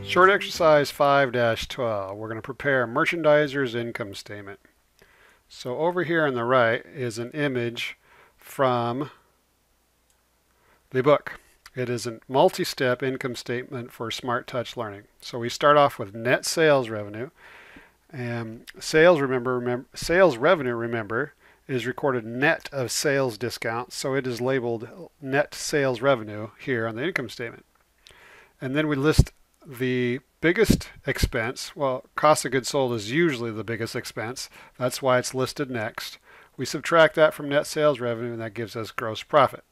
Short exercise 5-12. We're going to prepare a merchandiser's income statement. So over here on the right is an image from the book. It is a multi-step income statement for Smart Touch Learning. So we start off with net sales revenue. And sales revenue, remember, is recorded net of sales discounts. So it is labeled net sales revenue here on the income statement. And then we list the biggest expense. Well, cost of goods sold is usually the biggest expense. That's why it's listed next. We subtract that from net sales revenue, and that gives us gross profit.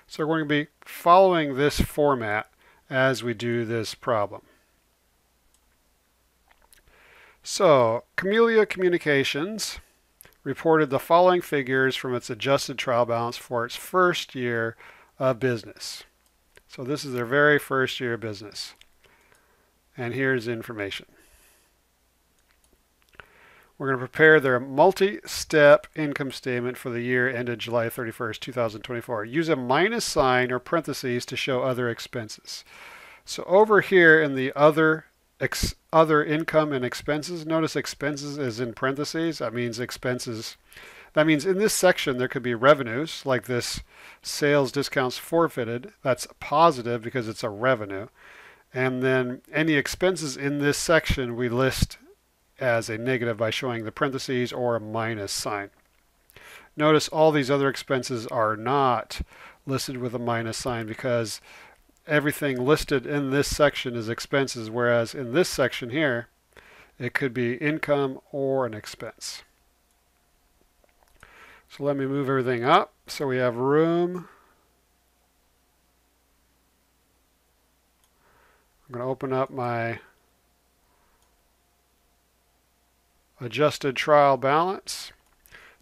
So we're going to be following this format as we do this problem. So, Camellia Communications reported the following figures from its adjusted trial balance for its first year of business. So this is their very first year of business. And here's the information. We're going to prepare their multi-step income statement for the year ended July 31st, 2024. Use a minus sign or parentheses to show other expenses. So over here in the other income and expenses, notice expenses is in parentheses. That means expenses. That means in this section there could be revenues, like this sales discounts forfeited. That's positive because it's a revenue. And then any expenses in this section we list as a negative by showing the parentheses or a minus sign. Notice all these other expenses are not listed with a minus sign because everything listed in this section is expenses, whereas in this section here it could be income or an expense. So let me move everything up so we have room. I'm going to open up my adjusted trial balance.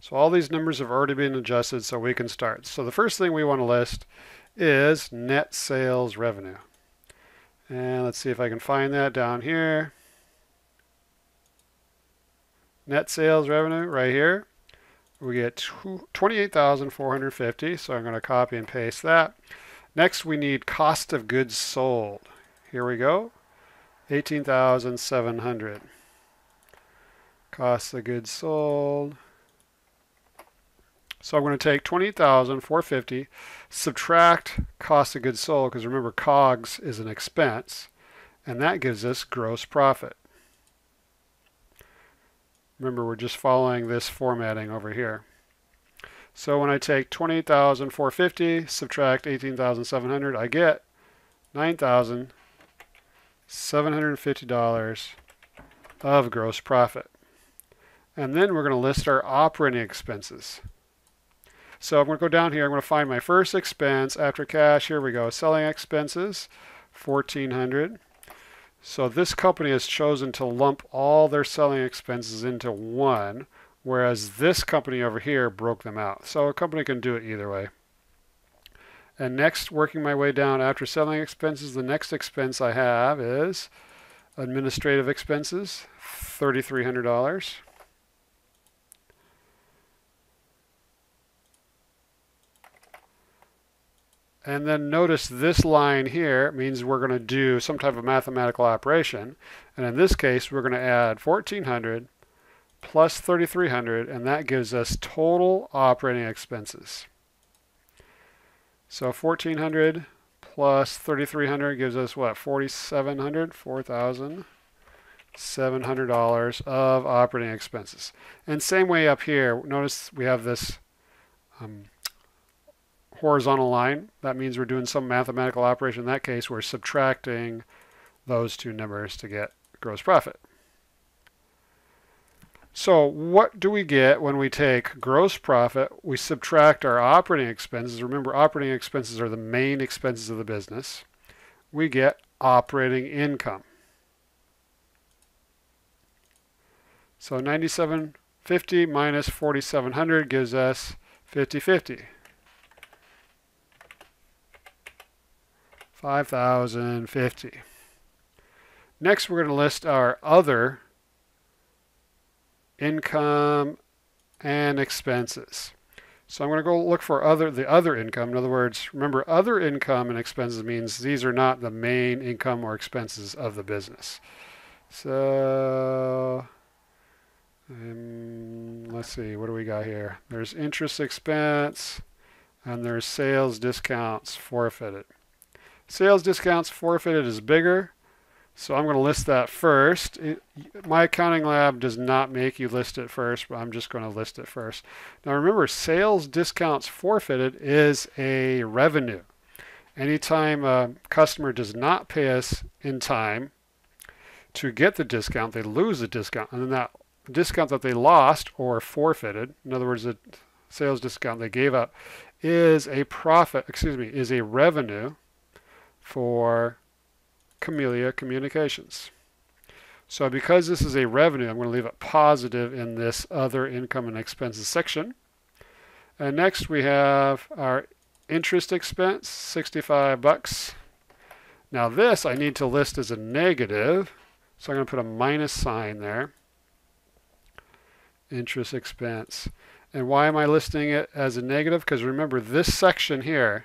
So all these numbers have already been adjusted, so we can start. So the first thing we want to list is net sales revenue. And let's see if I can find that down here. Net sales revenue right here. We get $28,450, so I'm going to copy and paste that. Next we need cost of goods sold. Here we go, $18,700. Cost of goods sold. So I'm going to take $20,450, subtract cost of goods sold, because remember COGS is an expense, and that gives us gross profit. Remember, we're just following this formatting over here. So when I take $28,450, subtract $18,700, I get $9,750 of gross profit. And then we're going to list our operating expenses. So I'm going to go down here. I'm going to find my first expense after cash. Here we go. Selling expenses, $1,400. So this company has chosen to lump all their selling expenses into one, whereas this company over here broke them out. So a company can do it either way. And next, working my way down after selling expenses, the next expense I have is administrative expenses, $3,300. And then notice this line here means we're going to do some type of mathematical operation. And in this case, we're going to add $1,400 plus $3,300, and that gives us total operating expenses. So $1,400 plus $3,300 gives us what? $4,700 of operating expenses. And same way up here, notice we have this horizontal line. That means we're doing some mathematical operation. In that case, we're subtracting those two numbers to get gross profit. So what do we get when we take gross profit, we subtract our operating expenses? Remember, operating expenses are the main expenses of the business. We get operating income. So $9,750 minus $4,700 gives us $5,050. $5,050. Next, we're going to list our other income and expenses. So I'm going to go look for the other income. In other words, remember, other income and expenses means these are not the main income or expenses of the business. So let's see, what do we got here? There's interest expense and there's sales discounts forfeited. Sales discounts forfeited is bigger, so I'm going to list that first. My accounting lab does not make you list it first, but I'm just going to list it first. Now remember, sales discounts forfeited is a revenue. Anytime a customer does not pay us in time to get the discount, they lose the discount. And then that discount that they lost or forfeited, in other words, the sales discount they gave up, is a is a revenue for Camellia Communications. So because this is a revenue, I'm going to leave it positive in this other income and expenses section. And next we have our interest expense, $65. Now this I need to list as a negative, so I'm going to put a minus sign there. Interest expense. And why am I listing it as a negative? Because remember, this section here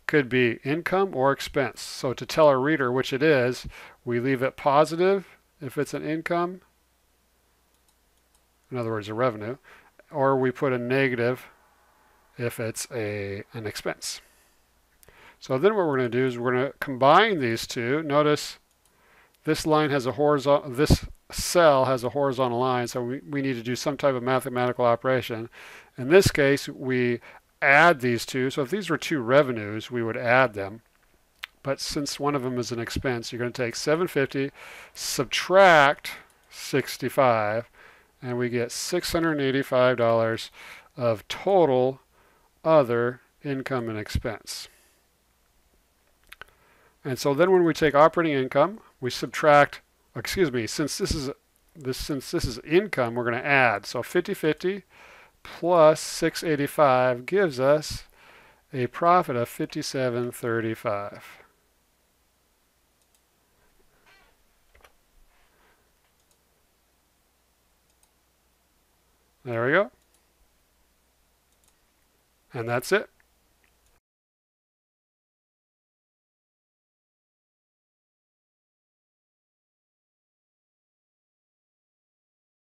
could be income or expense. So to tell our reader which it is, we leave it positive if it's an income, in other words, a revenue, or we put a negative if it's an expense. So then what we're going to do is we're going to combine these two. Notice this line has a horizontal, this cell has a horizontal line, so we need to do some type of mathematical operation. In this case, we add these two. So if these were two revenues, we would add them. But since one of them is an expense, you're going to take 750, subtract 65, and we get $685 of total other income and expense. And so then when we take operating income, we subtract, since this is income, we're going to add. So 50/50 plus 685 gives us a profit of $57.35. There we go. And that's it.